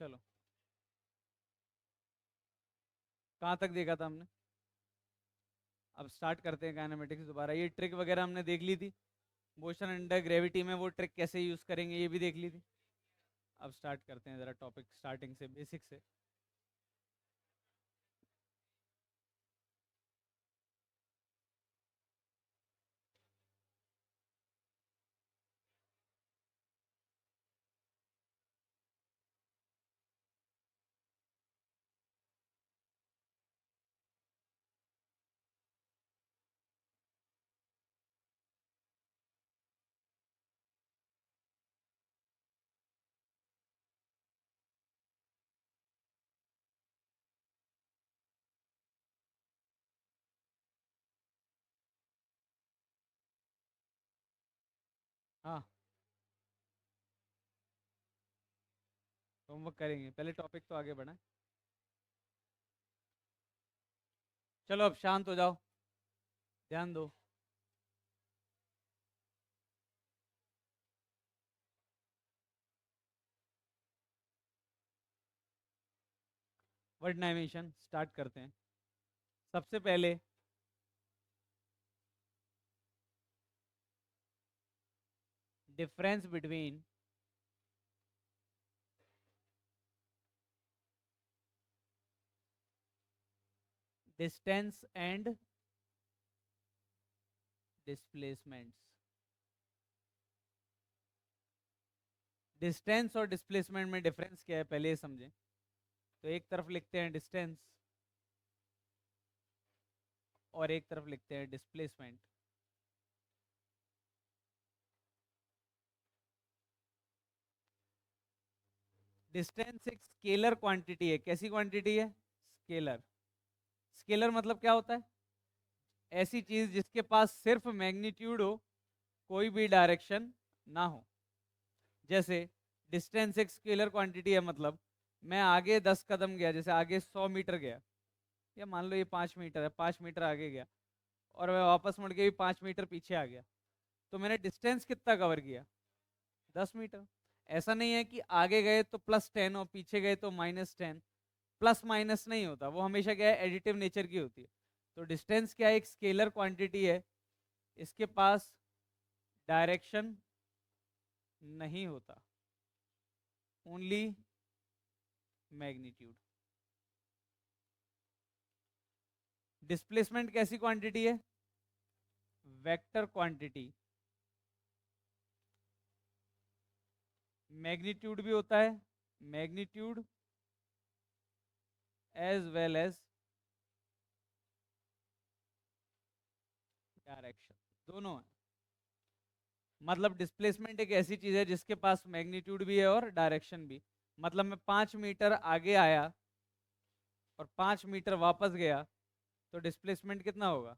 चलो, कहाँ तक देखा था हमने? अब स्टार्ट करते हैं काइनेमेटिक्स दोबारा। ये ट्रिक वगैरह हमने देख ली थी, मोशन अंडर ग्रेविटी में वो ट्रिक कैसे यूज करेंगे ये भी देख ली थी। अब स्टार्ट करते हैं जरा टॉपिक स्टार्टिंग से, बेसिक से। हाँ, होमवर्क करेंगे, पहले टॉपिक तो आगे बढ़ा। चलो अब शांत हो जाओ, ध्यान दो। वर्ड डायमेंशन स्टार्ट करते हैं। सबसे पहले difference between distance and displacements. Distance और डिस्प्लेसमेंट में डिफरेंस क्या है पहले ये समझें। तो एक तरफ लिखते हैं डिस्टेंस और एक तरफ लिखते हैं डिस्प्लेसमेंट। डिस्टेंस एक स्केलर क्वांटिटी है। कैसी क्वांटिटी है? स्केलर। स्केलर मतलब क्या होता है? ऐसी चीज जिसके पास सिर्फ मैग्नीट्यूड हो, कोई भी डायरेक्शन ना हो। जैसे डिस्टेंस एक स्केलर क्वांटिटी है, मतलब मैं आगे 10 कदम गया, जैसे आगे 100 मीटर गया, या मान लो ये 5 मीटर है, 5 मीटर आगे गया और मैं वापस मुड़ के भी 5 मीटर पीछे आ गया, तो मैंने डिस्टेंस कितना कवर किया? 10 मीटर। ऐसा नहीं है कि आगे गए तो +10 और पीछे गए तो -10। प्लस माइनस नहीं होता, वो हमेशा क्या है, एडिटिव नेचर की होती है। तो डिस्टेंस क्या है, एक स्केलर क्वांटिटी है, इसके पास डायरेक्शन नहीं होता, ओनली मैग्नीट्यूड। डिस्प्लेसमेंट कैसी क्वांटिटी है? Vector quantity. मैग्नीट्यूड भी होता है, magnitude as well as direction, दोनों है। मतलब डिस्प्लेसमेंट एक ऐसी चीज है जिसके पास मैग्नीट्यूड भी है और डायरेक्शन भी। मतलब मैं 5 मीटर आगे आया और 5 मीटर वापस गया, तो डिस्प्लेसमेंट कितना होगा?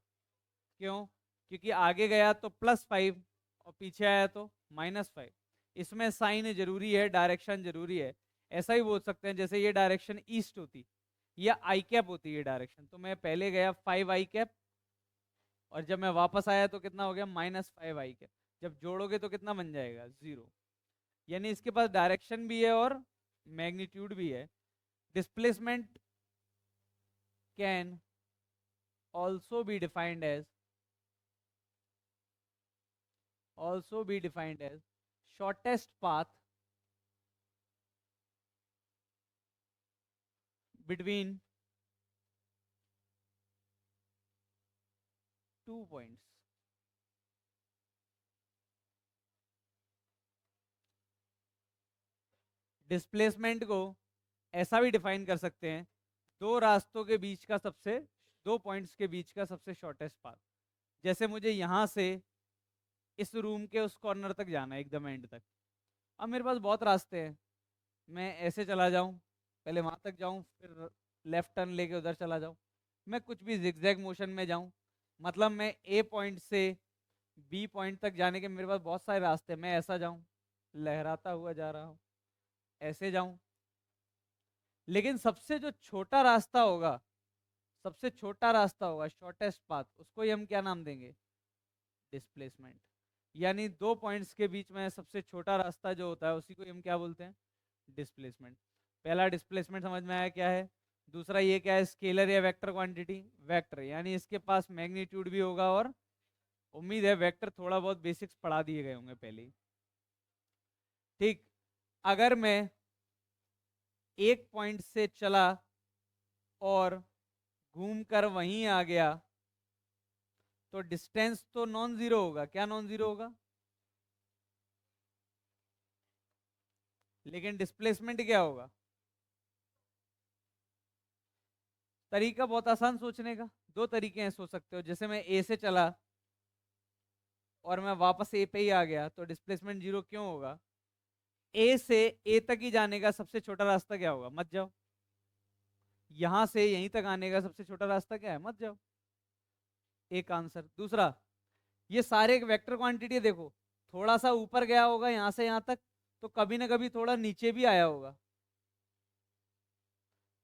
क्यों? क्योंकि आगे गया तो +5 और पीछे आया तो -5। इसमें साइन जरूरी है, डायरेक्शन जरूरी है। ऐसा ही बोल सकते हैं जैसे ये डायरेक्शन ईस्ट होती या आई कैप होती है डायरेक्शन, तो मैं पहले गया 5 आई कैप और जब मैं वापस आया तो कितना हो गया? -5 आई कैप। जब जोड़ोगे तो कितना बन जाएगा? 0। यानी इसके पास डायरेक्शन भी है और मैग्नीट्यूड भी है। Displacement can also be defined as shortest path between 2 points। Displacement को ऐसा भी डिफाइन कर सकते हैं, दो रास्तों के बीच का सबसे, 2 पॉइंट्स के बीच का सबसे शॉर्टेस्ट पाथ। जैसे मुझे यहां से इस रूम के उस कॉर्नर तक जाना है, एकदम एंड तक। अब मेरे पास बहुत रास्ते हैं, मैं ऐसे चला जाऊं, पहले वहां तक जाऊं, फिर लेफ्ट टर्न लेके उधर चला जाऊं, मैं कुछ भी जिगजैग मोशन में जाऊं। मतलब मैं ए पॉइंट से बी पॉइंट तक जाने के मेरे पास बहुत सारे रास्ते हैं। मैं ऐसा जाऊं, लहराता हुआ जा रहा हूं, ऐसे जाऊं। लेकिन सबसे जो छोटा रास्ता होगा, सबसे छोटा रास्ता होगा, शॉर्टेस्ट पाथ, उसको ही हम क्या नाम देंगे? डिस्प्लेसमेंट। यानी 2 पॉइंट्स के बीच में सबसे छोटा रास्ता जो होता है उसी को हम क्या बोलते हैं? डिस्प्लेसमेंट। पहला डिस्प्लेसमेंट समझ में आया क्या है। दूसरा ये क्या है, स्केलर या वेक्टर क्वांटिटी, वेक्टर यानी इसके पास मैग्नीट्यूड भी होगा, और उम्मीद है वेक्टर थोड़ा बहुत बेसिक्स पढ़ा दिए गए होंगे पहले ही। ठीक, अगर मैं एक पॉइंट से चला और घूमकर वहीं आ गया तो डिस्टेंस तो नॉन जीरो होगा। क्या नॉन जीरो होगा? लेकिन डिस्प्लेसमेंट क्या होगा? तरीका बहुत आसान सोचने का, दो तरीके हैं सोच सकते हो। जैसे मैं ए से चला और मैं वापस ए पे ही आ गया तो डिस्प्लेसमेंट जीरो क्यों होगा? ए से ए तक ही जाने का सबसे छोटा रास्ता क्या होगा? मत जाओ। यहां से यहीं तक आने का सबसे छोटा रास्ता क्या है? मत जाओ। एक आंसर। दूसरा, ये सारे वेक्टर क्वांटिटी देखो, थोड़ा सा ऊपर गया होगा यहां से यहां तक, तो कभी ना कभी थोड़ा नीचे भी आया होगा।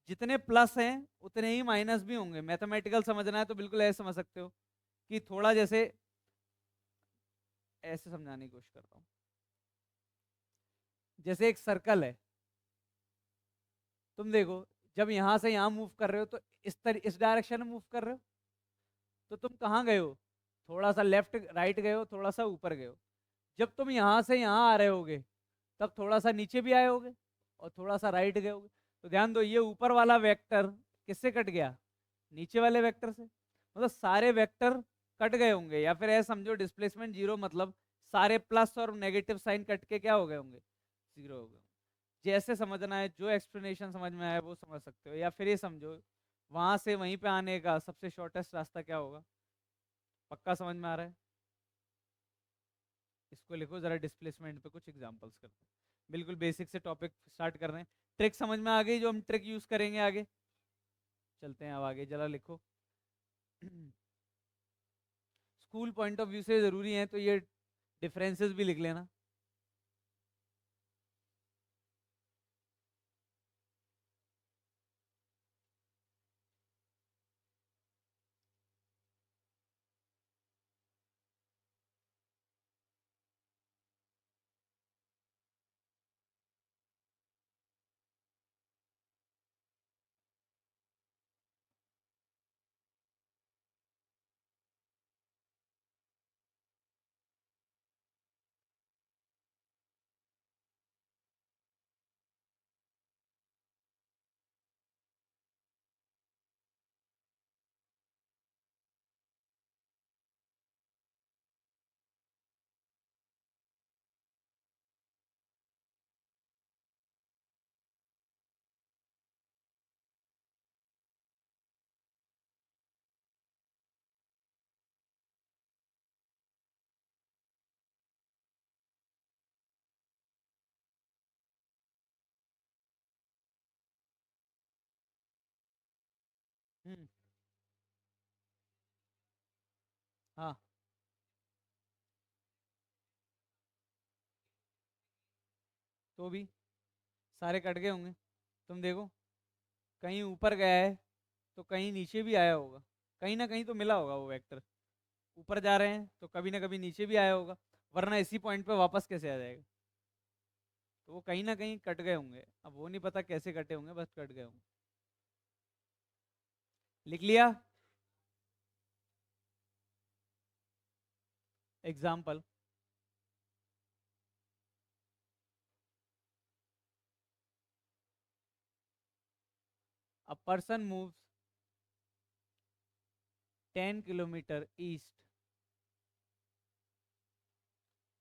जितने प्लस हैं उतने ही माइनस भी होंगे। मैथमेटिकल समझना है तो बिल्कुल ऐसे समझ सकते हो कि थोड़ा जैसे, ऐसे समझाने की कोशिश करता हूँ। जैसे एक सर्कल है, तुम देखो, जब यहां से यहां मूव कर रहे हो तो इस डायरेक्शन में मूव कर रहे हो, तो तुम कहाँ गए हो? थोड़ा सा लेफ्ट राइट गए हो, थोड़ा सा ऊपर गए हो। जब तुम यहां से यहां आ रहे होगे तब थोड़ा सा नीचे भी आए होगे और थोड़ा सा राइट गए होगे। तो ध्यान दो, ये ऊपर वाला वेक्टर किससे कट गया? नीचे वाले वेक्टर से। मतलब सारे वेक्टर कट गए होंगे, या फिर ऐसा समझो डिस्प्लेसमेंट जीरो मतलब सारे प्लस और नेगेटिव साइन कट के क्या हो गए होंगे? जीरो हो गए। जैसे समझना है, जो एक्सप्लेनेशन समझ में आया वो समझ सकते हो, या फिर ये समझो वहां से वहीं पे आने का सबसे शॉर्टेस्ट रास्ता क्या होगा। पक्का समझ में आ रहा है? इसको लिखो जरा, डिस्प्लेसमेंट पे कुछ एग्जांपल्स करते हैं। बिल्कुल बेसिक से टॉपिक स्टार्ट कर रहे हैं। ट्रिक समझ में आ गई जो हम ट्रिक यूज करेंगे आगे? चलते हैं अब आगे, जरा लिखो। स्कूल पॉइंट ऑफ व्यू से जरूरी है तो ये डिफरेंसेस भी लिख लेना। हम्म। हाँ, तो भी सारे कट गए होंगे। तुम देखो, कहीं ऊपर गया है तो कहीं नीचे भी आया होगा, कहीं ना कहीं तो मिला होगा वो वेक्टर। ऊपर जा रहे हैं तो कभी ना कभी नीचे भी आया होगा, वरना इसी पॉइंट पे वापस कैसे आ जाएगा? तो वो कहीं ना कहीं कट गए होंगे। अब वो नहीं पता कैसे कटे होंगे, बस कट गए होंगे। लिख लिया? Example, a person moves 10 kilometer east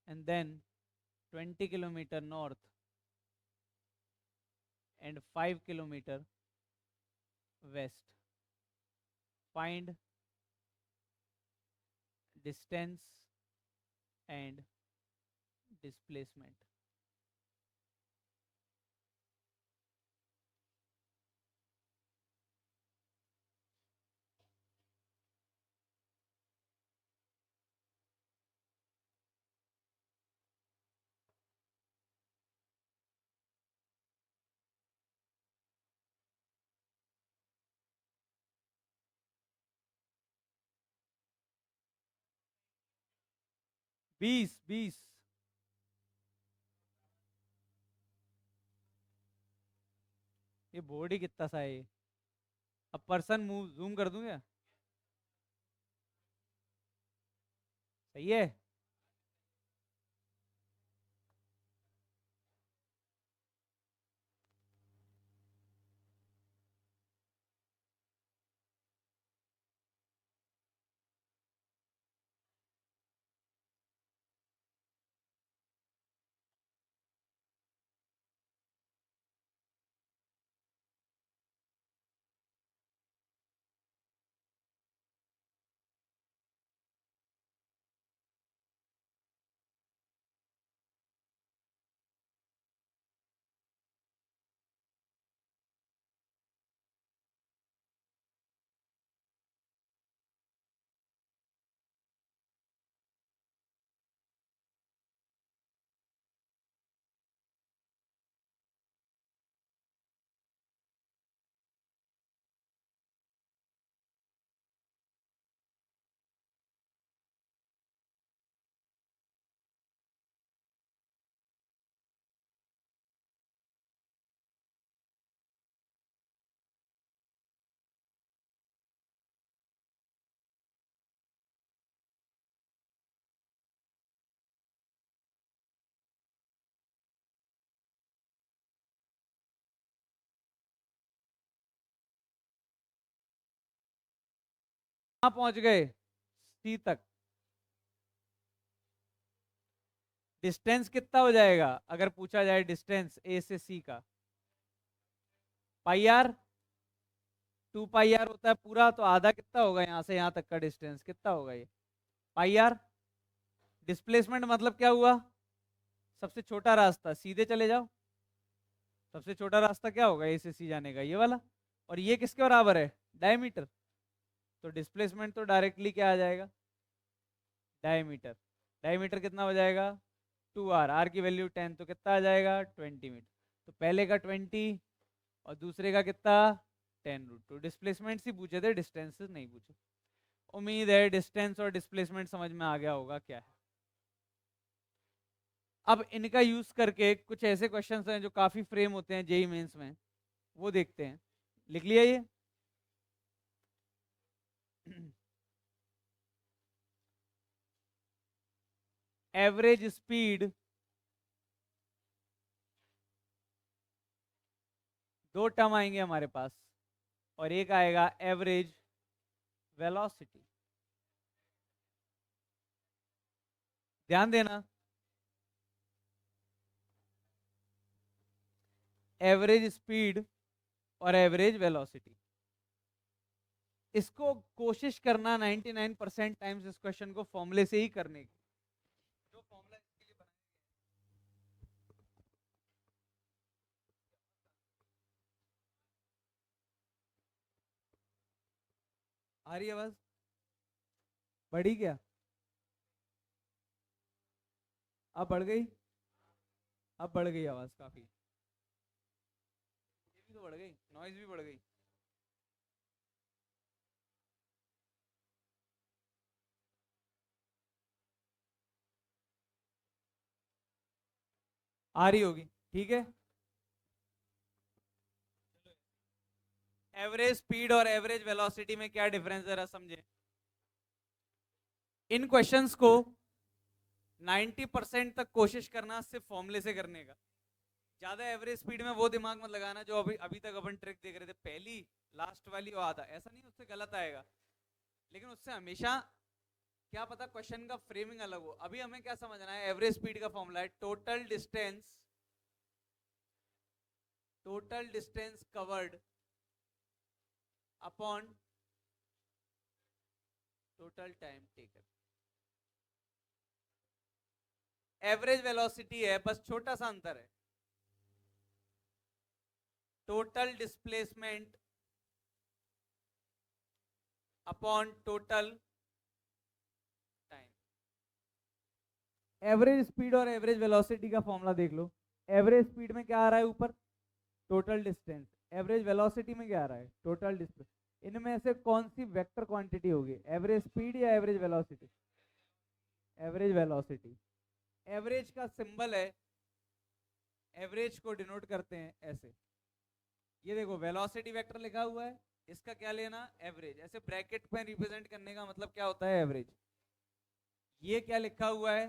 and then 20 kilometer north and 5 kilometer west. Find distance and displacement. 20 20। ये बोर्ड ही कितना सा है ये। अब पर्सन मूव जूम कर दूं क्या? सही है। कहाँ पहुंच गए? सी तक। डिस्टेंस कितना हो जाएगा अगर पूछा जाए डिस्टेंस ए से सी का? पाई आर। 2 पाई आर होता है पूरा, तो आधा कितना होगा यहाँ से यहाँ तक का डिस्टेंस कितना होगा ये? पाई आर। डिस्प्लेसमेंट मतलब क्या हुआ? सबसे छोटा रास्ता, सीधे चले जाओ। सबसे छोटा रास्ता क्या होगा ए से सी जाने का? ये वाला। और ये किसके बराबर है? डायमीटर। तो डिस्प्लेसमेंट तो डायरेक्टली क्या आ जाएगा? डायमीटर। डायमीटर कितना हो जाएगा? 2 आर। आर की वैल्यू 10, तो कितना आ जाएगा? 20 मीटर। तो पहले का 20 और दूसरे का कितना? 10 रूट 2। डिस्प्लेसमेंट ही पूछे थे, डिस्टेंसेस नहीं पूछे। उम्मीद है डिस्टेंस और डिस्प्लेसमेंट समझ में आ गया होगा क्या है। अब इनका यूज करके कुछ ऐसे क्वेश्चंस हैं जो काफी फ्रेम होते हैं जेई मेंस में, वो देखते हैं। लिख लिया ये? एवरेज स्पीड, दो टर्म आएंगे हमारे पास, और एक आएगा एवरेज वेलोसिटी। ध्यान देना, एवरेज स्पीड और एवरेज वेलोसिटी, इसको कोशिश करना 99% टाइम्स इस क्वेश्चन को फॉर्मूले से ही करने की। जो फॉर्मूला इसके लिए बनाया आ रही है आवाज? बढ़ी क्या? अब बढ़ गई? अब बढ़ गई आवाज काफी। ये भी तो बढ़ गई, नॉइज भी बढ़ गई। आ रही होगी, ठीक है। एवरेज स्पीड और एवरेज वेलोसिटी में क्या डिफरेंस जरा समझे। इन क्वेश्चंस को 90% तक कोशिश करना सिर्फ फॉर्मूले से करने का। ज्यादा एवरेज स्पीड में वो दिमाग मत लगाना जो अभी अभी तक अपन ट्रिक देख रहे थे, पहली लास्ट वाली वो आता, ऐसा नहीं उससे गलत आएगा, लेकिन उससे हमेशा क्या पता क्वेश्चन का फ्रेमिंग अलग हो। अभी हमें क्या समझना है, एवरेज स्पीड का फॉर्मूला है total distance covered upon total time taken. Average velocity है, बस छोटा सा अंतर है, total displacement upon total time. Average speed और एवरेज वेलोसिटी का फॉर्मूला देख लो। एवरेज स्पीड में क्या आ रहा है ऊपर? Total distance. एवरेज वेलोसिटी में क्या आ रहा है? Total distance. इनमें से कौन सी वेक्टर क्वांटिटी होगी, एवरेज स्पीड या average velocity? Average velocity. Average का सिंबल है, एवरेज को डिनोट करते हैं ऐसे, ये देखो वेलोसिटी वेक्टर लिखा हुआ है, इसका क्या लेना, एवरेज। ऐसे ब्रैकेट में रिप्रेजेंट करने का मतलब क्या होता है, एवरेज। ये क्या लिखा हुआ है,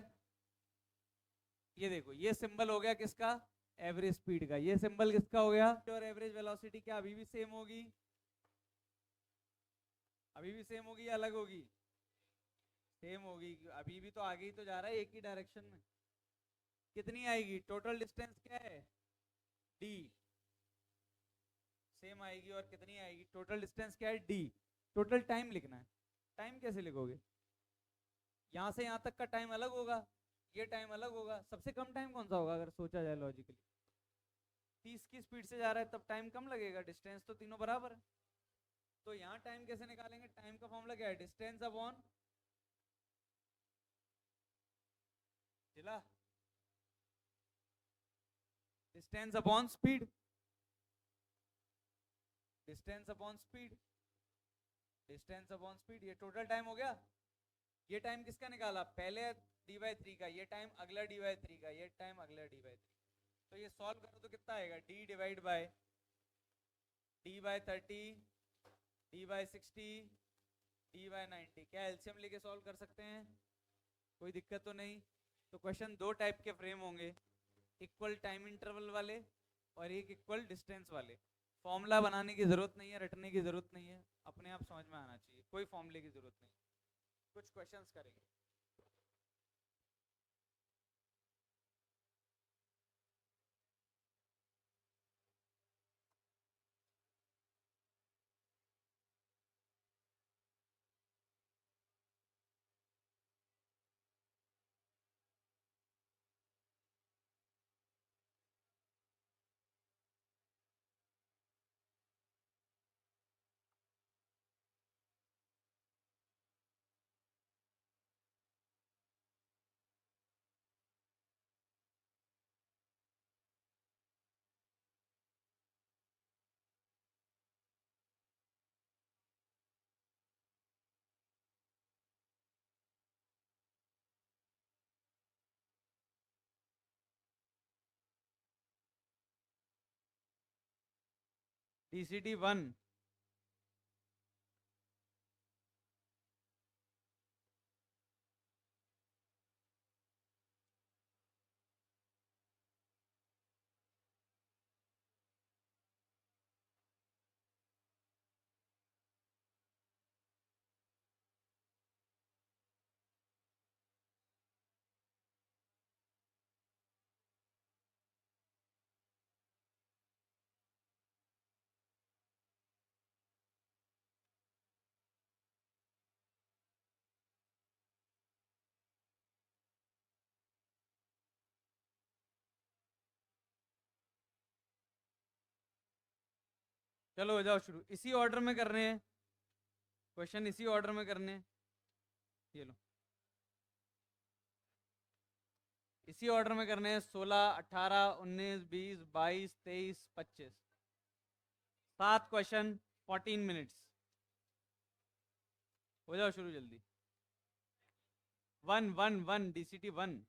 ये देखो ये सिंबल हो गया किसका, एवरेज स्पीड का। ये सिंबल किसका हो गया, और एवरेज वेलोसिटी क्या अभी भी सेम होगी, अभी भी सेम होगी या अलग होगी, सेम होगी। अभी भी तो आगे ही तो जा रहा है एक ही डायरेक्शन में। कितनी आएगी, टोटल डिस्टेंस क्या है, डी, सेम आएगी। और कितनी आएगी, टोटल डिस्टेंस क्या है, डी। टोटल टाइम लिखना है। टाइम कैसे लिखोगे, यहां से यहां तक का टाइम अलग होगा, ये टाइम अलग होगा। सबसे कम टाइम कौन सा होगा अगर सोचा जाए लॉजिकली, 30 की स्पीड से जा रहा है तब टाइम कम लगेगा, डिस्टेंस तो तीनों बराबर है। तो यहाँ टाइम कैसे निकालेंगे, टाइम का फॉर्मूला क्या है, डिस्टेंस अपॉन, जिला, distance upon speed, distance upon speed, distance upon speed. ये टोटल टाइम हो गया। ये टाइम किसका निकाला, पहले d/3 का, ये टाइम अगला d/3 का, ये टाइम अगला d/3। तो ये सॉल्व करो तो कितना आएगा, d divide by d/30, d/60, d/90। क्या एलसीएम लेके सॉल्व कर सकते हैं, कोई दिक्कत तो नहीं। तो क्वेश्चन दो टाइप के फ्रेम होंगे, इक्वल टाइम इंटरवल वाले और एक इक्वल डिस्टेंस वाले। फॉर्मूला बनाने की जरूरत नहीं है, रटने की जरूरत नहीं है, अपने आप समझ में आना चाहिए, कोई फॉर्मूले की जरूरत नहीं। कुछ क्वेश्चंस करेंगे। DCT 1, चलो हो जाओ शुरू। इसी ऑर्डर में कर रहे हैं क्वेश्चन, इसी ऑर्डर में करने हैं। ये लो, इसी ऑर्डर में करने हैं। 16, 18, 19, 20, 22, 23, 25, 7 क्वेश्चन, 14 मिनट्स। हो जाओ शुरू जल्दी। 1, 1, 1, DCT 1।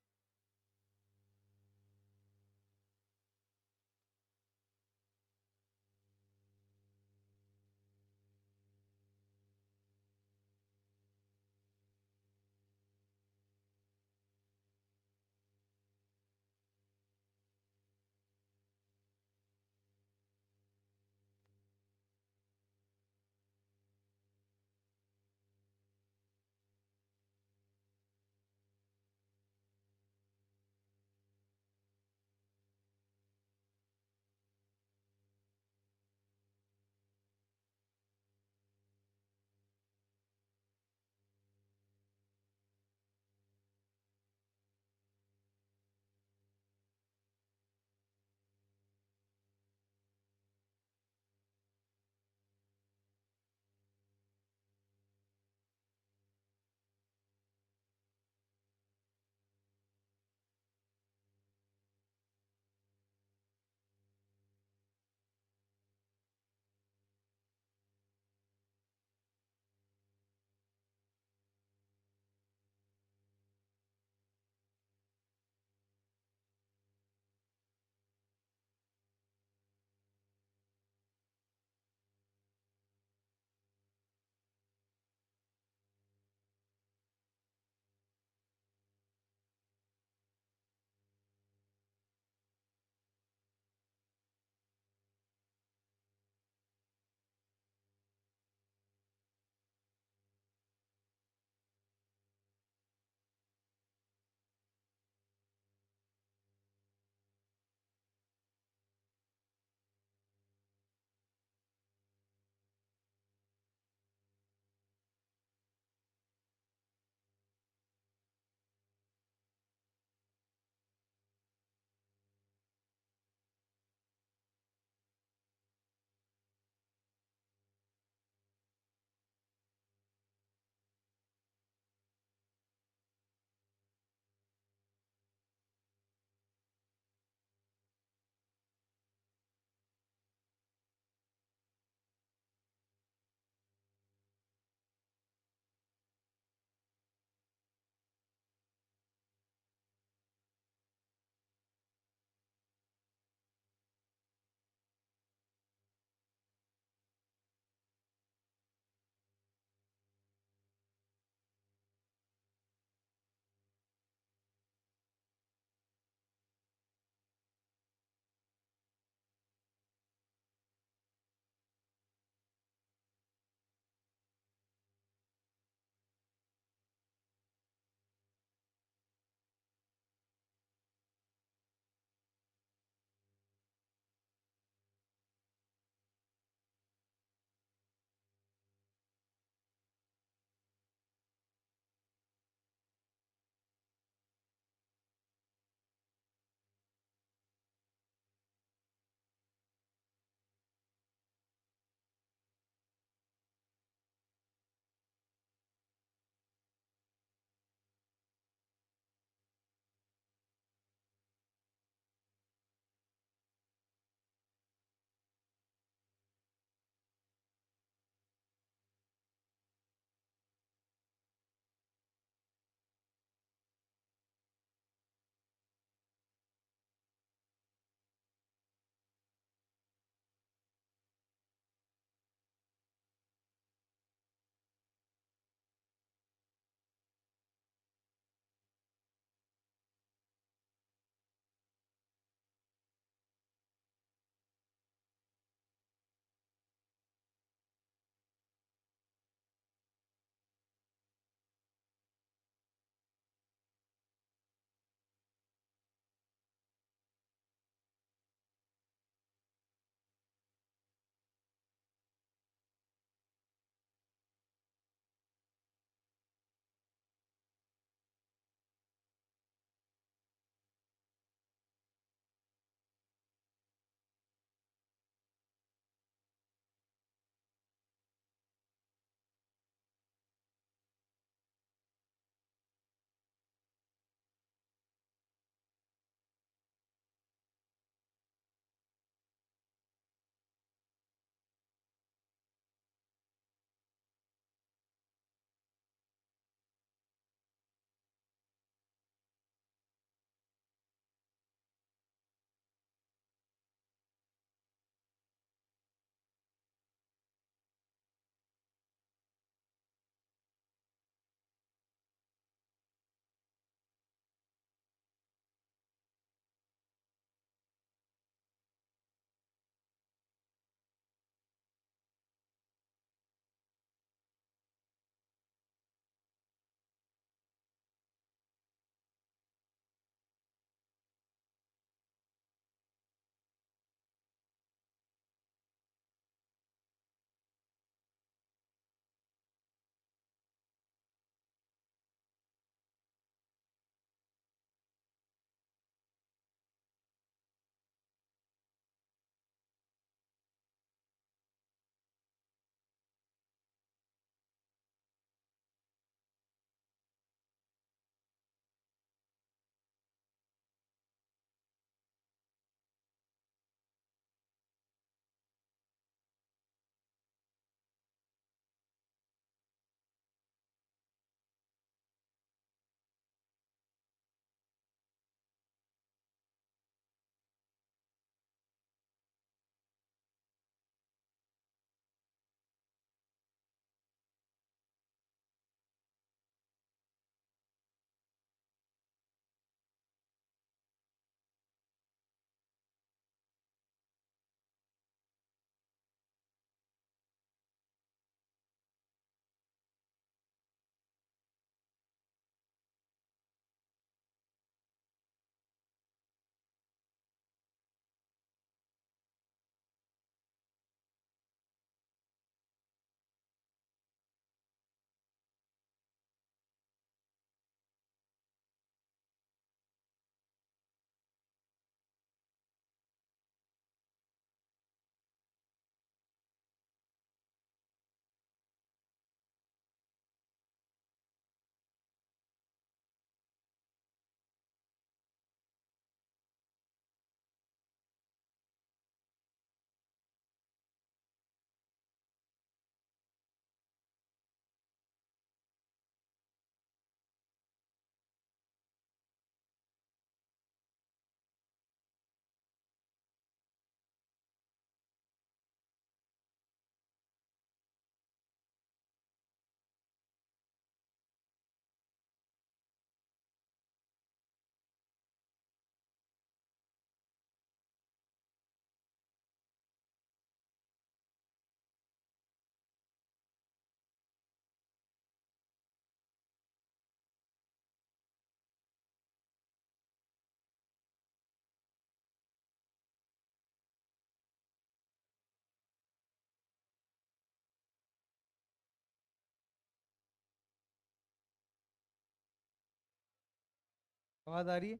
आवाज आ रही है?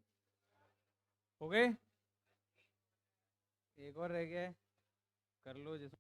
हो गए? एक और रह गया है, कर लो जिस।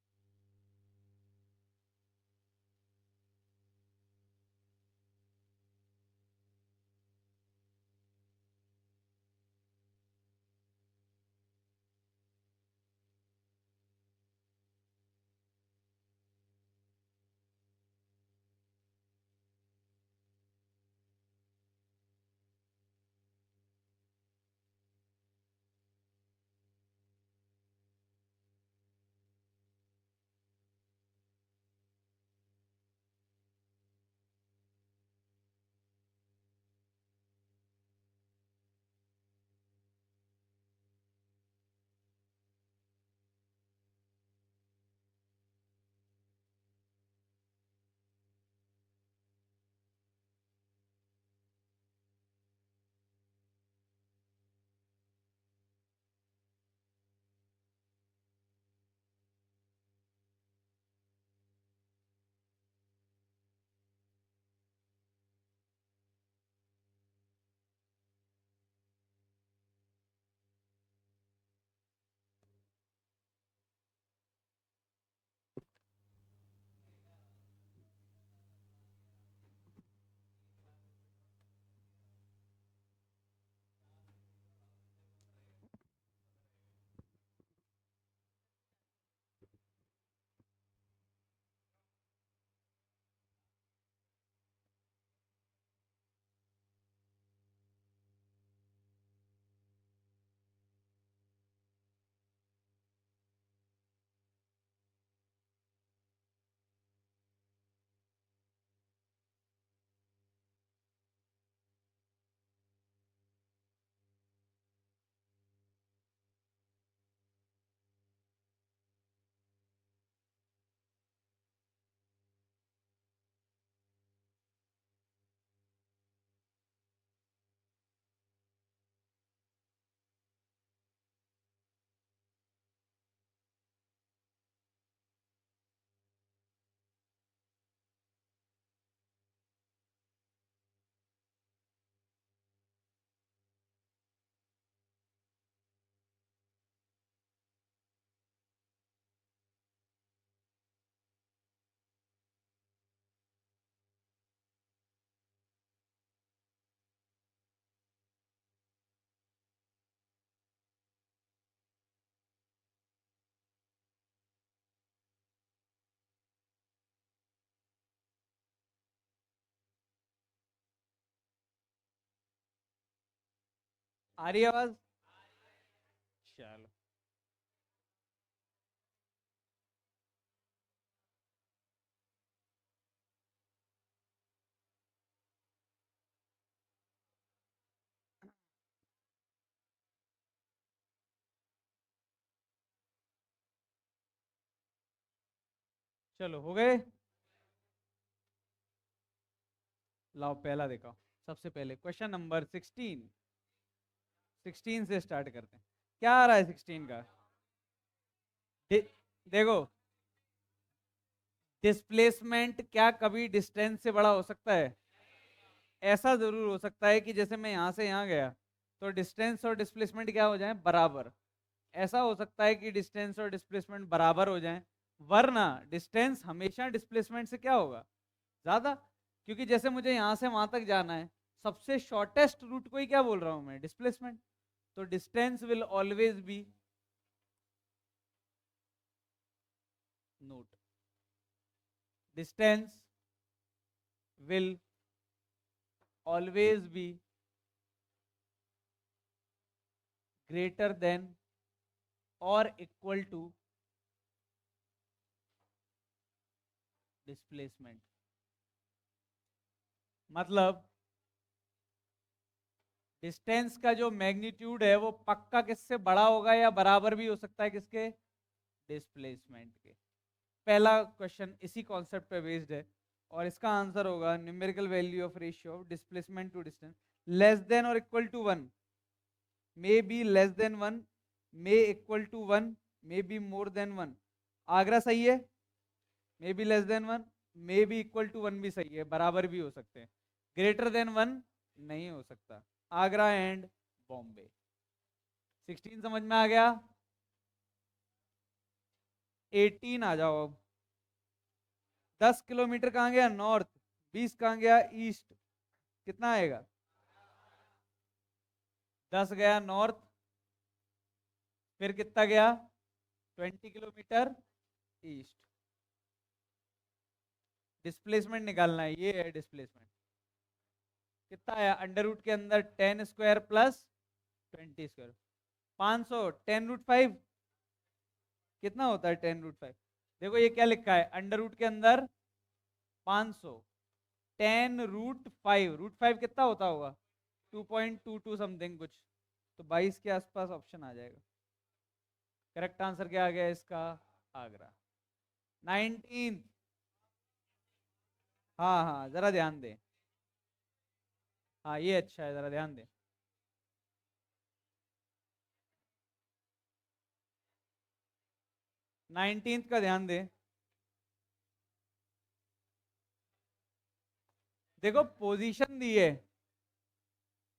आ रही है आवाज? चलो। चलो हो गए? लाओ पहला देखो। सबसे पहले क्वेश्चन नंबर 16। 16 से स्टार्ट करते हैं। क्या आ रहा है 16 का? देखो, डिस्प्लेसमेंट क्या कभी डिस्टेंस से बड़ा हो सकता है? ऐसा जरूर हो सकता है कि जैसे मैं यहां से यहां गया तो डिस्टेंस और डिस्प्लेसमेंट क्या हो जाए? बराबर। ऐसा हो सकता है कि डिस्टेंस और डिस्प्लेसमेंट बराबर हो जाएं, वरना डिस्टेंस हमेशा डिस्प्लेसमेंट से क्या होगा? ज्यादा। क्योंकि जैसे मुझे यहां से वहां तक जाना है, सबसे शॉर्टेस्ट रूट को ही क्या बोल रहा हूं मैं? डिस्प्लेसमेंट। तो distance will always be, note, distance will always be greater than or equal to displacement. मतलब डिस्टेंस का जो मैग्नीट्यूड है वो पक्का किससे बड़ा होगा या बराबर भी हो सकता है? किसके? डिस्प्लेसमेंट के। पहला क्वेश्चन इसी कॉन्सेप्ट पे बेस्ड है और इसका आंसर होगा numerical value of ratio of displacement to distance less than or equal to 1, maybe less than 1, may equal to 1, maybe more than 1। आगरा सही है? Maybe less than 1, maybe equal to 1 भी सही है, बराबर भी हो सकते हैं। ग्रेटर देन 1 नहीं हो सकता। आगरा एंड बॉम्बे। 16 समझ में आ गया। 18 आ जाओ अब। 10 किलोमीटर कहाँ गया नॉर्थ, 20 कहाँ गया ईस्ट, कितना आएगा? 10 गया नॉर्थ, फिर कितना गया? 20 किलोमीटर ईस्ट। डिस्प्लेसमेंट निकालना है, ये है डिस्प्लेसमेंट। कितना आया? अंडर रूट के अंदर 10 स्क्वायर प्लस 20 स्क्वायर, 500। 10√5 कितना होता है? 10√5 देखो ये क्या लिखा है अंडर रूट के अंदर 500, 10√5, √5 कितना होता होगा? 2.22 समथिंग कुछ, तो 22 के आसपास ऑप्शन आ जाएगा। करेक्ट आंसर क्या आ गया इसका? आगरा। 19। हाँ हाँ जरा ध्यान दें, हाँ ये अच्छा है, जरा ध्यान दें। 19 का ध्यान दें। देखो पोजीशन दी है,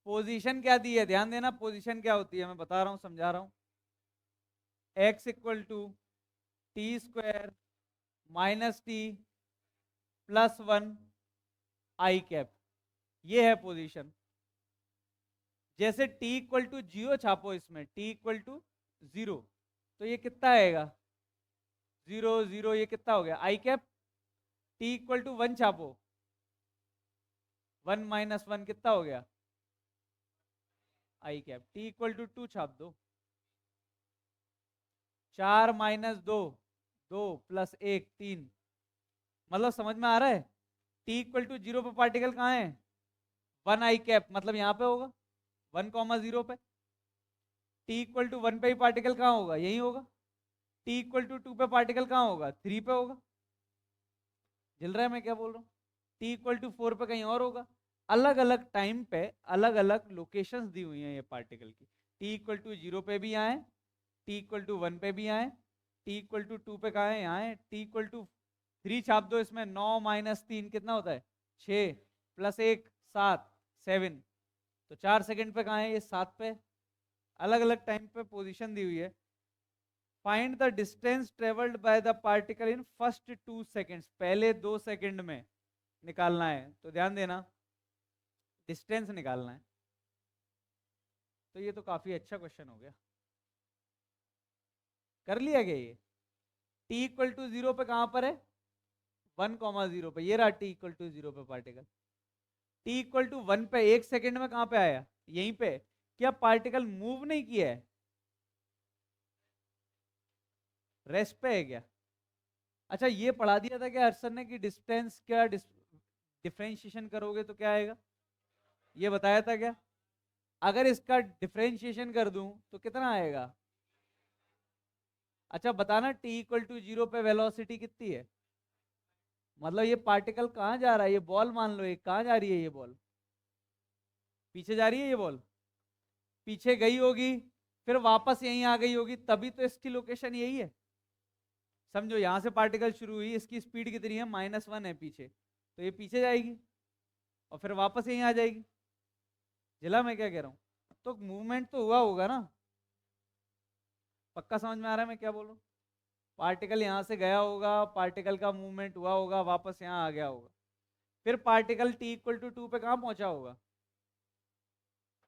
पोजीशन क्या दी है, ध्यान देना। पोजीशन क्या होती है मैं बता रहा हूं, समझा रहा हूं। x equal to t square minus t plus 1 i cap, ये है पोजीशन। जैसे t इक्वल टू 0 छापो इसमें, t इक्वल टू 0, तो ये कितना आएगा? 0 0, ये कितना हो गया? I cap. t equal to 1 छापो, 1 माइनस 1 कितना हो गया? I cap. t equal to 2 छाप दो, 4 माइनस 2, 2 प्लस 1 3। मतलब समझ में आ रहा है? t इक्वल टू 0 पे पार्टिकल कहाँ है? 1 आई कैप, मतलब यहाँ पे होगा 1,0 पे। t इक्वल टू 1 पे ही पार्टिकल कहाँ होगा? यही होगा। t इक्वल टू 2 पे पार्टिकल कहाँ होगा? 3 पे होगा। झिल रहा है मैं क्या बोल रहा हूँ? t इक्वल टू 4 पे कहीं और होगा। अलग अलग टाइम पे अलग अलग लोकेशंस दी हुई हैं ये पार्टिकल की। t इक्वल टू 0 पे भी आए, t इक्वल टू 1 पे भी आए, t इक्वल टू 2 पे कहाँ है? यहाँ है। t इक्वल टू 3 छाप दो इसमें, 9 माइनस 3 कितना होता है? 6 प्लस 1 7 7, तो 4 सेकंड पे कहाँ है? ये 7 पे। अलग अलग टाइम पे पोजीशन दी हुई है। Find the distance travelled by the particle in first 2 seconds, पहले 2 सेकंड में निकालना है, तो ध्यान देना डिस्टेंस निकालना है। तो ये तो काफी अच्छा क्वेश्चन हो गया। कर लिया गया ये। t इक्वल टू 0 पे कहां पर है? 1,0 पे, ये रहा t इक्वल टू 0 पे पार्टिकल। t इक्वल टू 1 पे 1 सेकंड में कहां पे आया? यहीं पे। क्या पार्टिकल मूव नहीं किया है? रेस्ट पे है क्या? अच्छा ये पढ़ा दिया था क्या हर्षन ने कि डिस्टेंस क्या डिफरेंशिएशन करोगे तो क्या आएगा? ये बताया था क्या? अगर इसका डिफरेंशिएशन कर दूं तो कितना आएगा? अच्छा बताना, t इक्वल टू 0 पे वेलोसिटी कितनी है? मतलब ये पार्टिकल कहाँ जा रहा है? ये बॉल मान लो, ये कहाँ जा रही है? ये बॉल पीछे जा रही है। ये बॉल पीछे गई होगी, फिर वापस यहीं आ गई होगी, तभी तो इसकी लोकेशन यही है। समझो यहां से पार्टिकल शुरू हुई, इसकी स्पीड कितनी है? -1 है पीछे, तो ये पीछे जाएगी और फिर वापस यहीं आ जाएगी। जिला मैं क्या कह रहा हूँ? तो मूवमेंट तो हुआ होगा ना? पक्का समझ में आ रहा है मैं क्या बोल रहा हूँ? पार्टिकल यहाँ से गया होगा, पार्टिकल का मूवमेंट हुआ होगा, वापस यहाँ आ गया होगा, फिर पार्टिकल t इक्वल टू 2 पे कहाँ पहुंचा होगा?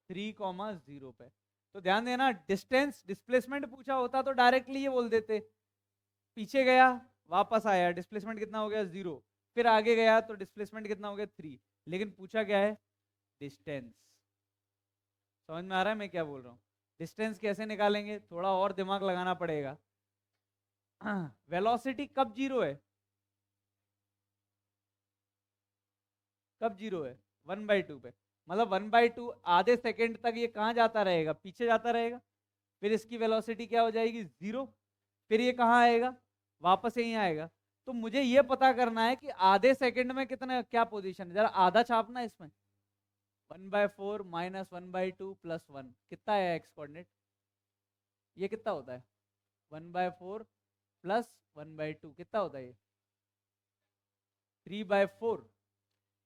3,0 पे। तो ध्यान देना, डिस्टेंस डिस्प्लेसमेंट पूछा होता तो डायरेक्टली ये बोल देते, पीछे गया वापस आया, डिस्प्लेसमेंट कितना हो गया? 0। फिर आगे गया तो डिस्प्लेसमेंट कितना हो गया? 3। लेकिन पूछा क्या है? डिस्टेंस। समझ में आ रहा है मैं क्या बोल रहा हूँ? डिस्टेंस कैसे निकालेंगे? थोड़ा और दिमाग लगाना पड़ेगा। वेलोसिटी कब 0 है? कब 0 है? 1/2 पे। मतलब 1/2 आधे सेकेंड तक ये कहाँ जाता रहेगा? पीछे जाता रहेगा। फिर इसकी वेलोसिटी क्या हो जाएगी? 0। फिर ये कहाँ आएगा? वापस यहीं आएगा। तो मुझे ये पता करना है कि आधे सेकंड में कितना, क्या पोजीशन है, जरा आधा छापना है इसमें। 1/4 -1/2 +1 कितना है एक्स कोऑर्डिनेट? ये कितना होता है? 1/4 +1/2 कितना होता है ये? 3/4।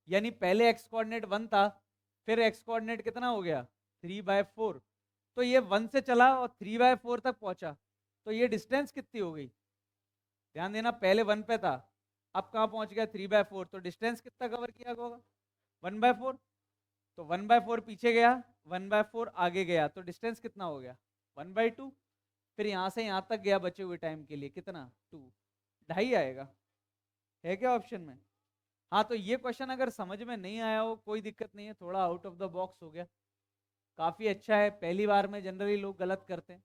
यानी पहले एक्स कोऑर्डिनेट 1 था, फिर एक्स कोऑर्डिनेट कितना हो गया 3/4, तो ये 1 से चला और 3/4 तक पहुंचा, तो ये डिस्टेंस कितनी हो गई, ध्यान देना पहले 1 पे था, अब कहाँ पहुंच गया 3/4, तो डिस्टेंस कितना कवर किया होगा 1/4, तो 1/4 पीछे गया 1/4 आगे गया, तो डिस्टेंस कितना हो गया 1/2, फिर यहाँ से यहाँ तक गया बचे हुए टाइम के लिए कितना 2, 2.5 आएगा, है क्या ऑप्शन में। हाँ तो ये क्वेश्चन अगर समझ में नहीं आया हो कोई दिक्कत नहीं है, थोड़ा आउट ऑफ द बॉक्स हो गया, काफी अच्छा है, पहली बार में जनरली लोग गलत करते हैं,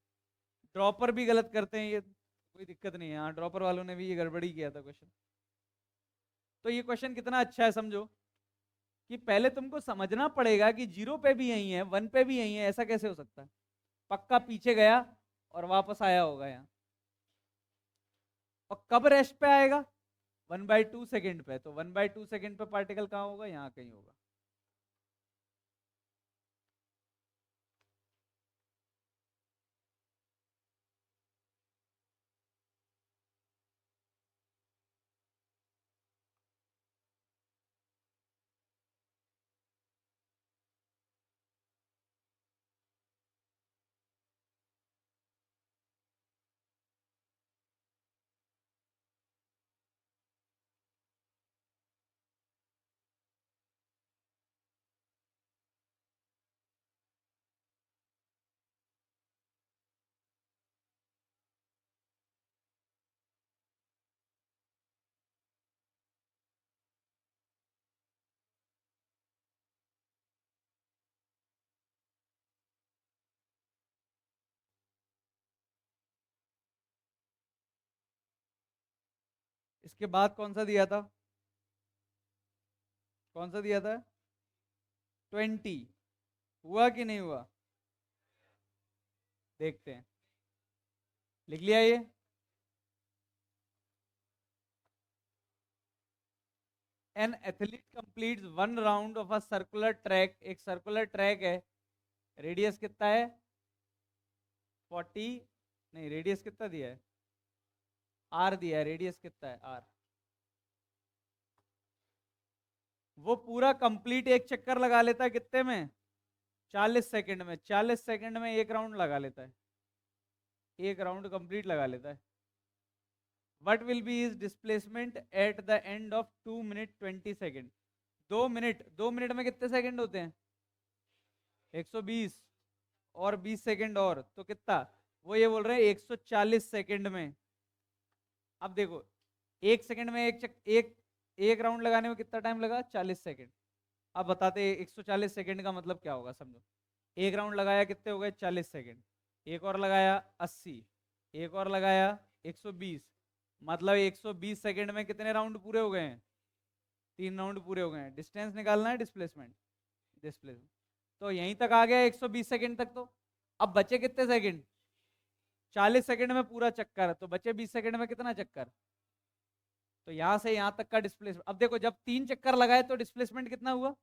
ड्रॉपर भी गलत करते हैं, ये कोई दिक्कत नहीं है, हाँ ड्रॉपर वालों ने भी ये गड़बड़ी किया था क्वेश्चन। तो ये क्वेश्चन कितना अच्छा है समझो, कि पहले तुमको समझना पड़ेगा कि 0 पे भी यही है 1 पे भी यही है, ऐसा कैसे हो सकता है, पक्का पीछे गया और वापस आया होगा यहाँ, और कब रेस्ट पे आएगा 1/2 सेकेंड पे, तो 1/2 सेकेंड पे पार्टिकल कहाँ होगा, यहाँ कहीं होगा। इसके बाद कौन सा दिया था, कौन सा दिया था 20, हुआ कि नहीं हुआ, देखते हैं, लिख लिया ये, an athlete completes 1 round of a circular track, एक सर्कुलर ट्रैक है, रेडियस कितना है 40, नहीं रेडियस कितना दिया है आर दिया है, रेडियस कितना है आर, वो पूरा कंप्लीट एक चक्कर लगा लेता है कितने में 40 सेकंड में, 40 सेकंड में एक राउंड लगा लेता है, एक राउंड कंप्लीट लगा लेता है। What will be is displacement at the end of 2 minute 20 second, 2 minute, 2 minute में कितने सेकंड होते हैं 120, और 20 सेकंड और तो कितना, वो ये बोल रहे हैं 140 सेकंड में। अब देखो एक सेकंड में एक राउंड लगाने में कितना टाइम लगा 40 सेकंड, अब बताते 140 सेकंड का मतलब क्या होगा समझो, एक राउंड लगाया कितने हो गए 40 सेकंड, एक और लगाया 80, एक और लगाया 120, मतलब 120 सेकंड में कितने राउंड पूरे हो गए हैं 3 राउंड पूरे हो गए हैं, डिस्टेंस निकालना है डिस्प्लेसमेंट, डिस्प्लेसमेंट तो यहीं तक आ गया 120 सेकंड तक, तो अब बचे कितने सेकंड 40 सेकंड में पूरा चक्कर, तो बचे 20 सेकंड में कितना चक्कर, तो यहां से यहां तक का डिस्प्लेसमेंट, अब देखो जब 3 चक्कर लगाए तो डिस्प्लेसमेंट कितना हुआ,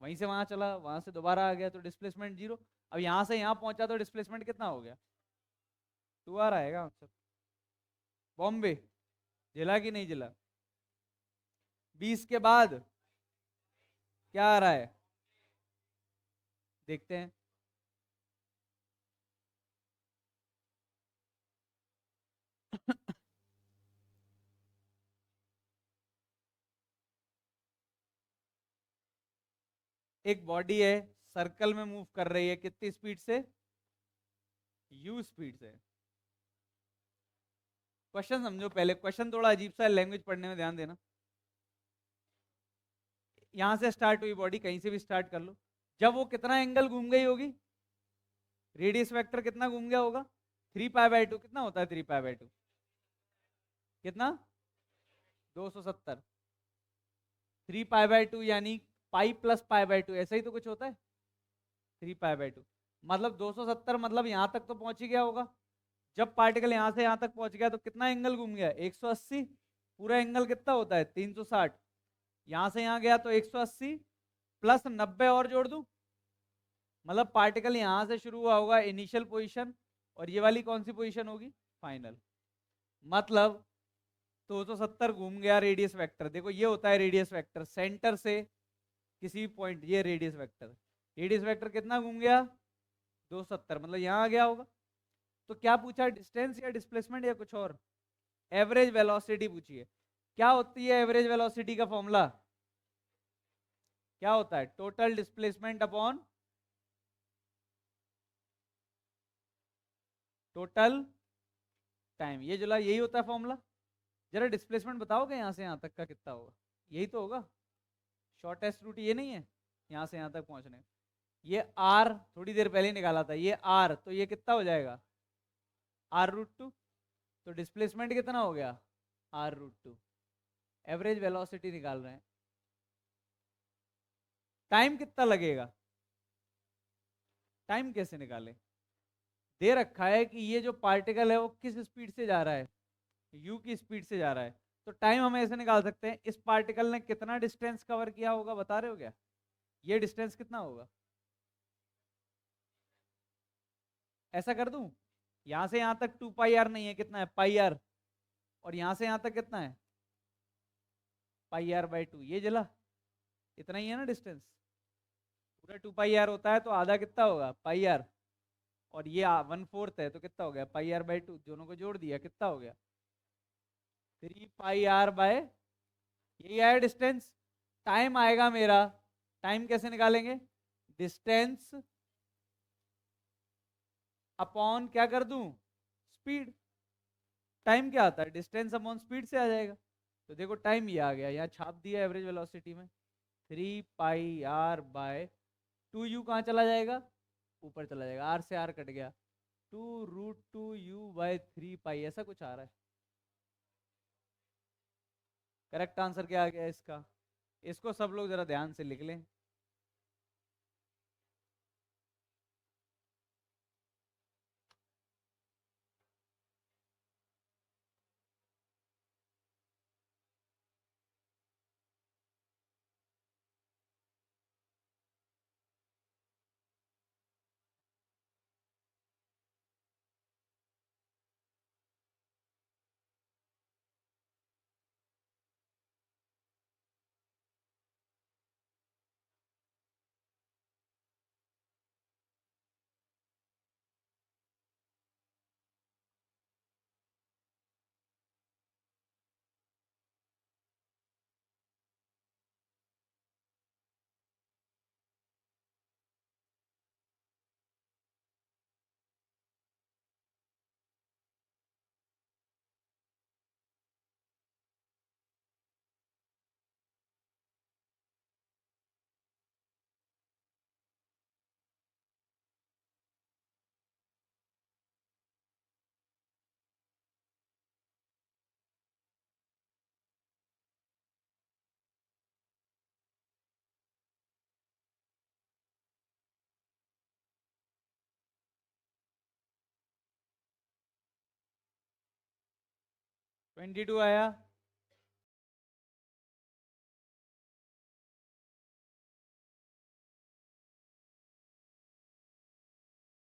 वहीं से वहां चला वहां से दोबारा आ गया तो डिस्प्लेसमेंट 0, अब यहां से यहां पहुंचा तो डिस्प्लेसमेंट कितना हो गया 2R आएगा आंसर। बॉम्बे जिला कि नहीं जिला, 20 के बाद क्या आ रहा है देखते हैं, एक बॉडी है सर्कल में मूव कर रही है कितनी स्पीड से, u स्पीड से। क्वेश्चन समझो पहले, क्वेश्चन थोड़ा अजीब सा है, लैंग्वेज पढ़ने में ध्यान देना, यहां से स्टार्ट हुई बॉडी, कहीं से भी स्टार्ट कर लो, जब वो कितना एंगल घूम गई होगी, रेडियस वेक्टर कितना घूम गया होगा 3π/2, कितना होता है 3π/2 कितना 270, 3π/2 यानी पाई प्लस π/2, ऐसा ही तो कुछ होता है 3π/2, मतलब 270, मतलब यहां तक तो पहुंच ही गया होगा, जब पार्टिकल यहां से यहां तक पहुंच गया तो कितना एंगल घूम गया 180, पूरा एंगल कितना होता है 360, यहां से यहां गया तो 180 प्लस 90 और जोड़ दूं, मतलब पार्टिकल यहां से शुरू हुआ होगा इनिशियल पोजीशन, और ये वाली कौन सी पोजीशन होगी फाइनल, मतलब 270 घूम गया रेडियस वेक्टर, देखो ये होता है रेडियस वेक्टर, सेंटर से किसी भी पॉइंट, ये रेडियस वेक्टर कितना घूम गया, 270, मतलब यहाँ आ गया होगा। तो क्या पूछा, डिस्टेंस या डिस्प्लेसमेंट या कुछ और, एवरेज वेलोसिटी पूछिए। क्या होती है एवरेज वेलोसिटी का फॉर्मूला, क्या होता है, total displacement upon total time, ये जुला यही होता है फॉर्मूला। जरा डिस्प्लेसमेंट बताओगे यहाँ से यहाँ तक का कितना होगा, यही तो होगा, शॉर्टेस्ट रूट ये नहीं है यहाँ से यहाँ तक पहुंचने का? ये आर थोड़ी देर पहले निकाला था, ये आर, तो ये कितना हो जाएगा, r√2। तो डिस्प्लेसमेंट कितना हो गया, r√2। एवरेज वेलोसिटी निकाल रहे हैं, टाइम कितना लगेगा, टाइम कैसे निकालें, दे रखा है कि ये जो पार्टिकल है वो किस स्पीड से जा रहा है, यू की स्पीड से जा रहा है। तो टाइम हम ऐसे निकाल सकते हैं, इस पार्टिकल ने कितना डिस्टेंस कवर किया होगा, बता रहे हो क्या, ये डिस्टेंस कितना होगा, ऐसा कर दूं, यहां से यहां तक 2 पाई आर नहीं है, कितना है पाई आर, और यहां से यहां तक कितना है पाई r/2, ये जला, इतना ही है ना डिस्टेंस, पूरा 2 पाई आर होता है तो आधा कितना होगा पाई आर, और ये 1/4 है तो कितना हो गया पाई r/2, दोनों को जोड़ दिया कितना हो गया 3 पाई r/, यही आया डिस्टेंस। टाइम आएगा मेरा, टाइम कैसे निकालेंगे, डिस्टेंस अपॉन क्या कर दूं, स्पीड। टाइम क्या आता है, डिस्टेंस अपॉन स्पीड से आ जाएगा। तो देखो टाइम ये आ गया, यहाँ छाप दिया एवरेज वेलोसिटी में, 3 पाई r/2, यू कहाँ चला जाएगा, ऊपर चला जाएगा, आर से आर कट गया, 2√2u/3 पाई, ऐसा कुछ आ रहा है। करेक्ट आंसर क्या आ गया इसका, इसको सब लोग जरा ध्यान से लिख लें। ट्वेंटी टू आया,